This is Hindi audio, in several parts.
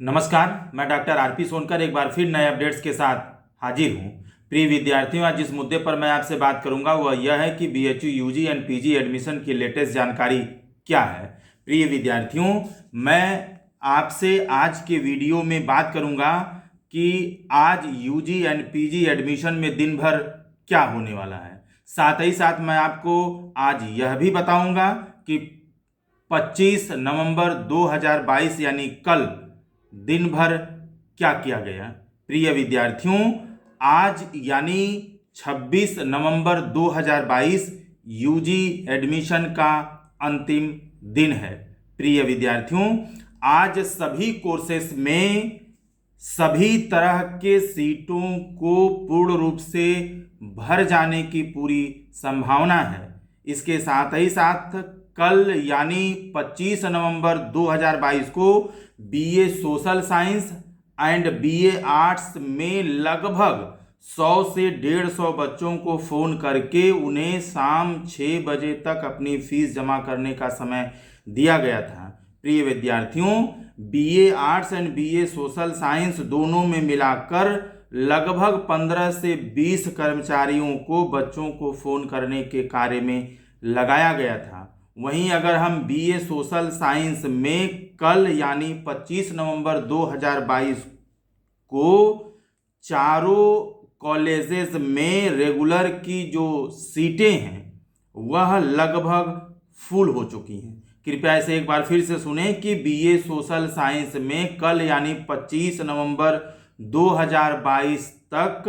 नमस्कार, मैं डॉक्टर आरपी सोनकर एक बार फिर नए अपडेट्स के साथ हाजिर हूँ। प्रिय विद्यार्थियों, आज जिस मुद्दे पर मैं आपसे बात करूंगा वह यह है कि BHU UG and PG admission की लेटेस्ट जानकारी क्या है। प्रिय विद्यार्थियों, मैं आपसे आज के वीडियो में बात करूंगा कि आज यूजी एंड पीजी एडमिशन में दिन भर क्या होने वाला है। साथ ही साथ मैं आपको आज यह भी बताऊंगा कि 25 नवंबर 2022 यानी कल दिन भर क्या किया गया। प्रिय विद्यार्थियों, आज यानी 26 नवंबर 2022 यूजी एडमिशन का अंतिम दिन है। प्रिय विद्यार्थियों, आज सभी कोर्सेस में सभी तरह के सीटों को पूर्ण रूप से भर जाने की पूरी संभावना है। इसके साथ ही साथ कल यानी 25 नवंबर 2022 को BA social science and BA arts में लगभग 100 से 150 बच्चों को फ़ोन करके उन्हें शाम 6 बजे तक अपनी फीस जमा करने का समय दिया गया था। प्रिय विद्यार्थियों, BA arts and BA social science दोनों में मिलाकर लगभग 15 से 20 कर्मचारियों को बच्चों को फ़ोन करने के कार्य में लगाया गया था। वहीं अगर हम बीए सोशल साइंस में कल यानी 25 नवंबर 2022 को चारों कॉलेजेस में रेगुलर की जो सीटें हैं वह लगभग फुल हो चुकी हैं। कृपया इसे एक बार फिर से सुने कि बीए सोशल साइंस में कल यानी 25 नवंबर 2022 तक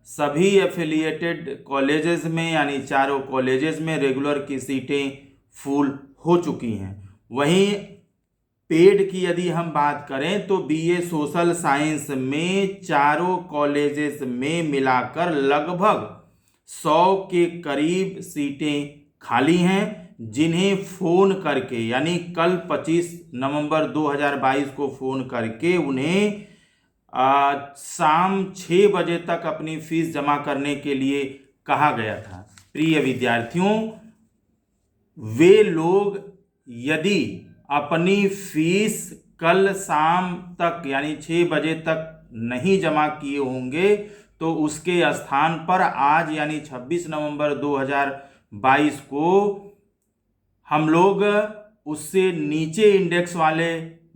सभी एफिलिएटेड कॉलेजेस में यानी चारों कॉलेजेस में रेगुलर की सीटें फुल हो चुकी हैं। वहीं पेड की यदि हम बात करें तो बीए सोशल साइंस में चारों कॉलेजेस में मिलाकर लगभग 100 के करीब सीटें खाली हैं, जिन्हें फ़ोन करके यानी कल 25 नवंबर 2022 को फ़ोन करके उन्हें शाम 6 बजे तक अपनी फीस जमा करने के लिए कहा गया था। प्रिय विद्यार्थियों, वे लोग यदि अपनी फीस कल शाम तक यानी 6 बजे तक नहीं जमा किए होंगे तो उसके स्थान पर आज यानी 26 नवंबर 2022 को हम लोग उससे नीचे इंडेक्स वाले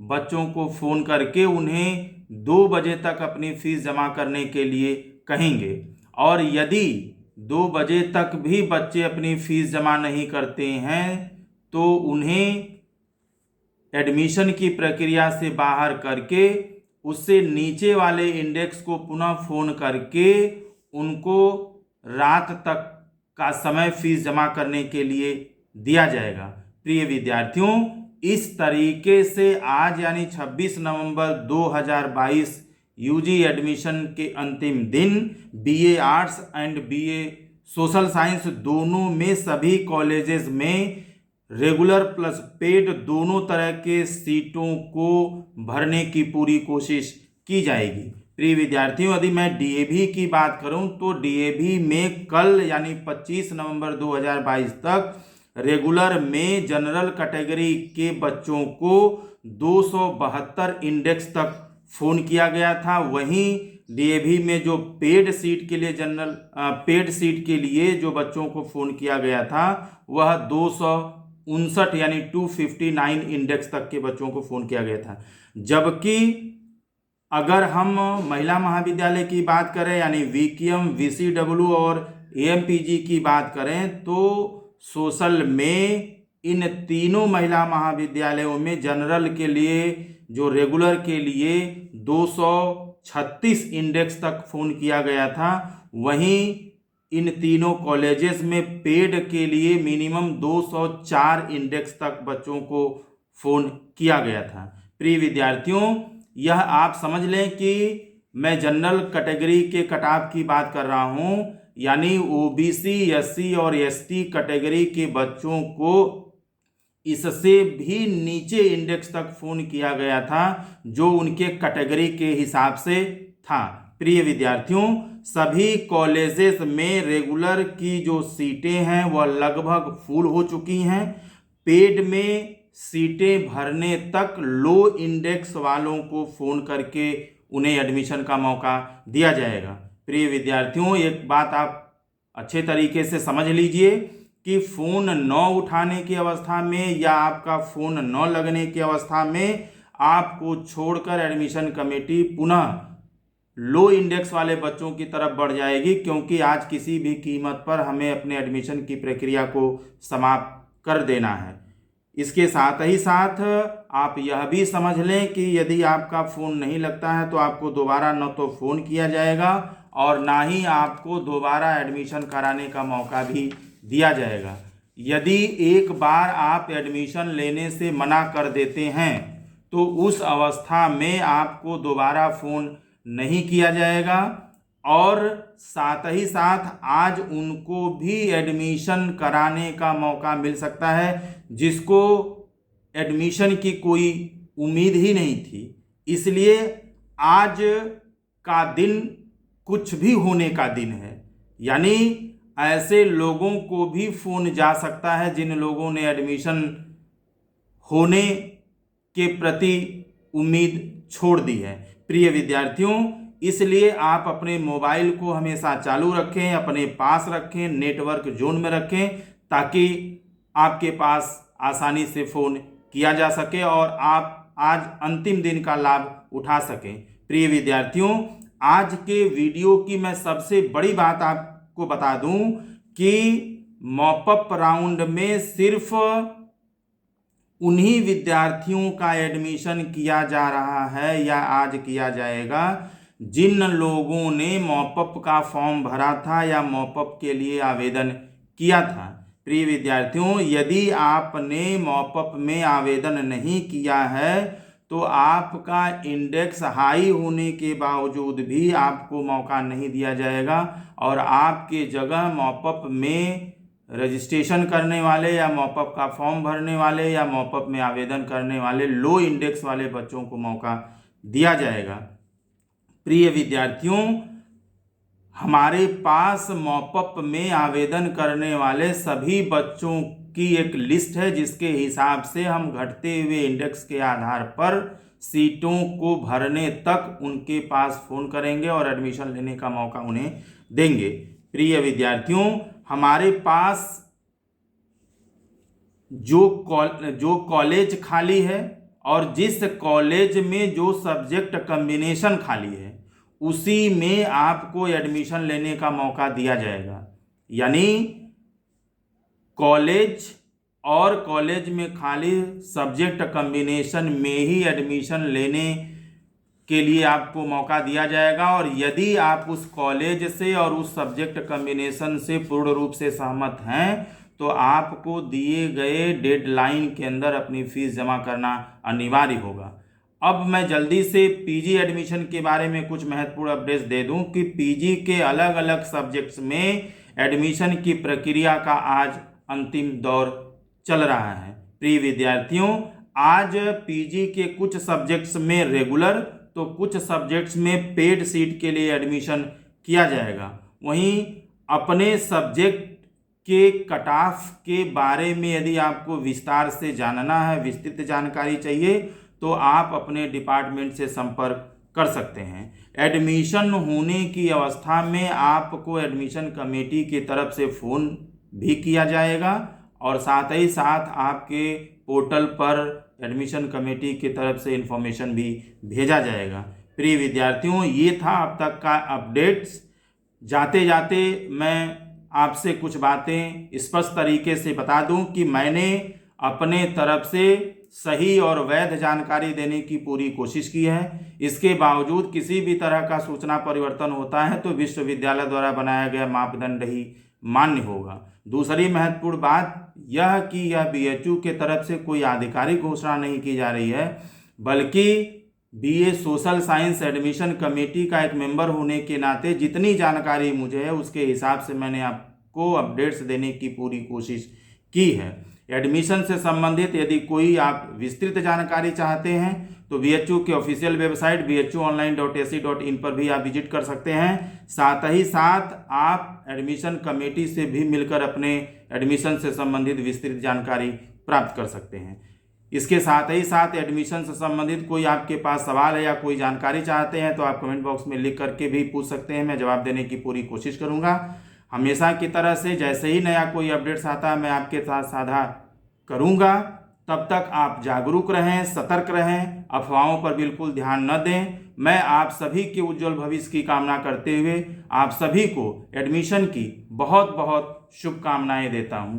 बच्चों को फ़ोन करके उन्हें 2 बजे तक अपनी फीस जमा करने के लिए कहेंगे। और यदि 2 बजे तक भी बच्चे अपनी फीस जमा नहीं करते हैं तो उन्हें एडमिशन की प्रक्रिया से बाहर करके उससे नीचे वाले इंडेक्स को पुनः फ़ोन करके उनको रात तक का समय फीस जमा करने के लिए दिया जाएगा। प्रिय विद्यार्थियों, इस तरीके से आज यानी 26 नवंबर 2022 यूजी एडमिशन के अंतिम दिन BA arts and BA social science दोनों में सभी कॉलेजेस में रेगुलर प्लस पेड दोनों तरह के सीटों को भरने की पूरी कोशिश की जाएगी। प्रिय विद्यार्थियों, यदि मैं डीएवी की बात करूं तो डीएवी में कल यानी 25 नवंबर 2022 तक रेगुलर में जनरल कैटेगरी के बच्चों को 272 इंडेक्स तक फ़ोन किया गया था। वहीं डीएवी में जो पेड सीट के लिए पेड सीट के लिए जो बच्चों को फ़ोन किया गया था वह 259 यानी 259 इंडेक्स तक के बच्चों को फ़ोन किया गया था। जबकि अगर हम महिला महाविद्यालय की बात करें यानी वीकेएम, वीसीडब्ल्यू और एएमपीजी की बात करें तो सोशल में इन तीनों महिला महाविद्यालयों में जनरल के लिए जो रेगुलर के लिए 236 इंडेक्स तक फ़ोन किया गया था। वहीं इन तीनों कॉलेजेस में पेड के लिए मिनिमम 204 इंडेक्स तक बच्चों को फ़ोन किया गया था। प्रिय विद्यार्थियों, यह आप समझ लें कि मैं जनरल कैटेगरी के कट ऑफ की बात कर रहा हूं, यानी ओबीसी, एससी और एसटी कैटेगरी के बच्चों को इससे भी नीचे इंडेक्स तक फ़ोन किया गया था जो उनके कैटेगरी के हिसाब से था। प्रिय विद्यार्थियों, सभी कॉलेजेस में रेगुलर की जो सीटें हैं वह लगभग फुल हो चुकी हैं। पेड में सीटें भरने तक लो इंडेक्स वालों को फ़ोन करके उन्हें एडमिशन का मौका दिया जाएगा। प्रिय विद्यार्थियों, एक बात आप अच्छे तरीके से समझ लीजिए कि फ़ोन न उठाने की अवस्था में या आपका फ़ोन न लगने की अवस्था में आपको छोड़कर एडमिशन कमेटी पुनः लो इंडेक्स वाले बच्चों की तरफ बढ़ जाएगी, क्योंकि आज किसी भी कीमत पर हमें अपने एडमिशन की प्रक्रिया को समाप्त कर देना है। इसके साथ ही साथ आप यह भी समझ लें कि यदि आपका फ़ोन नहीं लगता है तो आपको दोबारा न तो फ़ोन किया जाएगा और ना ही आपको दोबारा एडमिशन कराने का मौका भी दिया जाएगा। यदि एक बार आप एडमिशन लेने से मना कर देते हैं तो उस अवस्था में आपको दोबारा फ़ोन नहीं किया जाएगा और साथ ही साथ आज उनको भी एडमिशन कराने का मौका मिल सकता है जिसको एडमिशन की कोई उम्मीद ही नहीं थी। इसलिए आज का दिन कुछ भी होने का दिन है, यानी ऐसे लोगों को भी फ़ोन जा सकता है जिन लोगों ने एडमिशन होने के प्रति उम्मीद छोड़ दी है। प्रिय विद्यार्थियों, इसलिए आप अपने मोबाइल को हमेशा चालू रखें, अपने पास रखें, नेटवर्क जोन में रखें, ताकि आपके पास आसानी से फ़ोन किया जा सके और आप आज अंतिम दिन का लाभ उठा सकें। प्रिय विद्यार्थियों, आज के वीडियो की मैं सबसे बड़ी बात आपको बता दूं कि मॉपअप राउंड में सिर्फ उन्हीं विद्यार्थियों का एडमिशन किया जा रहा है या आज किया जाएगा जिन लोगों ने मॉपअप का फॉर्म भरा था या मॉपअप के लिए आवेदन किया था। प्रिय विद्यार्थियों, यदि आपने मॉपअप में आवेदन नहीं किया है तो आपका इंडेक्स हाई होने के बावजूद भी आपको मौका नहीं दिया जाएगा और आपके जगह मॉपअप में रजिस्ट्रेशन करने वाले या मॉपअप का फॉर्म भरने वाले या मॉपअप में आवेदन करने वाले लो इंडेक्स वाले बच्चों को मौका दिया जाएगा। प्रिय विद्यार्थियों, हमारे पास मॉपअप में आवेदन करने वाले सभी बच्चों की एक लिस्ट है जिसके हिसाब से हम घटते हुए इंडेक्स के आधार पर सीटों को भरने तक उनके पास फ़ोन करेंगे और एडमिशन लेने का मौका उन्हें देंगे। प्रिय विद्यार्थियों, हमारे पास जो कॉलेज खाली है और जिस कॉलेज में जो सब्जेक्ट कॉम्बिनेशन खाली है उसी में आपको एडमिशन लेने का मौका दिया जाएगा। यानी कॉलेज और कॉलेज में खाली सब्जेक्ट कॉम्बिनेशन में ही एडमिशन लेने के लिए आपको मौका दिया जाएगा और यदि आप उस कॉलेज से और उस सब्जेक्ट कॉम्बिनेशन से पूर्ण रूप से सहमत हैं तो आपको दिए गए डेडलाइन के अंदर अपनी फ़ीस जमा करना अनिवार्य होगा। अब मैं जल्दी से पीजी एडमिशन के बारे में कुछ महत्वपूर्ण अपडेट्स दे दूं कि पीजी के अलग अलग सब्जेक्ट्स में एडमिशन की प्रक्रिया का आज अंतिम दौर चल रहा है। प्रिय विद्यार्थियों, आज पीजी के कुछ सब्जेक्ट्स में रेगुलर तो कुछ सब्जेक्ट्स में पेड सीट के लिए एडमिशन किया जाएगा। वहीं अपने सब्जेक्ट के कट ऑफ के बारे में यदि आपको विस्तार से जानना है, विस्तृत जानकारी चाहिए तो आप अपने डिपार्टमेंट से संपर्क कर सकते हैं। एडमिशन होने की अवस्था में आपको एडमिशन कमेटी की तरफ से फ़ोन भी किया जाएगा और साथ ही साथ आपके पोर्टल पर एडमिशन कमेटी की तरफ से इन्फॉर्मेशन भी भेजा जाएगा। प्रिय विद्यार्थियों, ये था अब तक का अपडेट्स। जाते जाते मैं आपसे कुछ बातें स्पष्ट तरीके से बता दूं कि मैंने अपने तरफ से सही और वैध जानकारी देने की पूरी कोशिश की है। इसके बावजूद किसी भी तरह का सूचना परिवर्तन होता है तो विश्वविद्यालय द्वारा बनाया गया मापदंड ही मान्य होगा। दूसरी महत्वपूर्ण बात यह कि यह बीएचयू के तरफ से कोई आधिकारिक घोषणा नहीं की जा रही है, बल्कि BA social science admission committee का एक मेंबर होने के नाते जितनी जानकारी मुझे है उसके हिसाब से मैंने आपको अपडेट्स देने की पूरी कोशिश की है। एडमिशन से संबंधित यदि कोई आप विस्तृत जानकारी चाहते हैं तो बीएचयू के ऑफिशियल वेबसाइट bhuonline.ac.in पर भी आप विजिट कर सकते हैं। साथ ही साथ आप एडमिशन कमेटी से भी मिलकर अपने एडमिशन से संबंधित विस्तृत जानकारी प्राप्त कर सकते हैं। इसके साथ ही साथ एडमिशन से संबंधित कोई आपके पास सवाल है या कोई जानकारी चाहते हैं तो आप कमेंट बॉक्स में लिख करके भी पूछ सकते हैं, मैं जवाब देने की पूरी कोशिश करूंगा। हमेशा की तरह से जैसे ही नया कोई अपडेट्स आता है मैं आपके साथ साझा करूंगा। तब तक आप जागरूक रहें, सतर्क रहें, अफवाहों पर बिल्कुल ध्यान न दें। मैं आप सभी के उज्जवल भविष्य की कामना करते हुए आप सभी को एडमिशन की बहुत बहुत शुभकामनाएं देता हूं।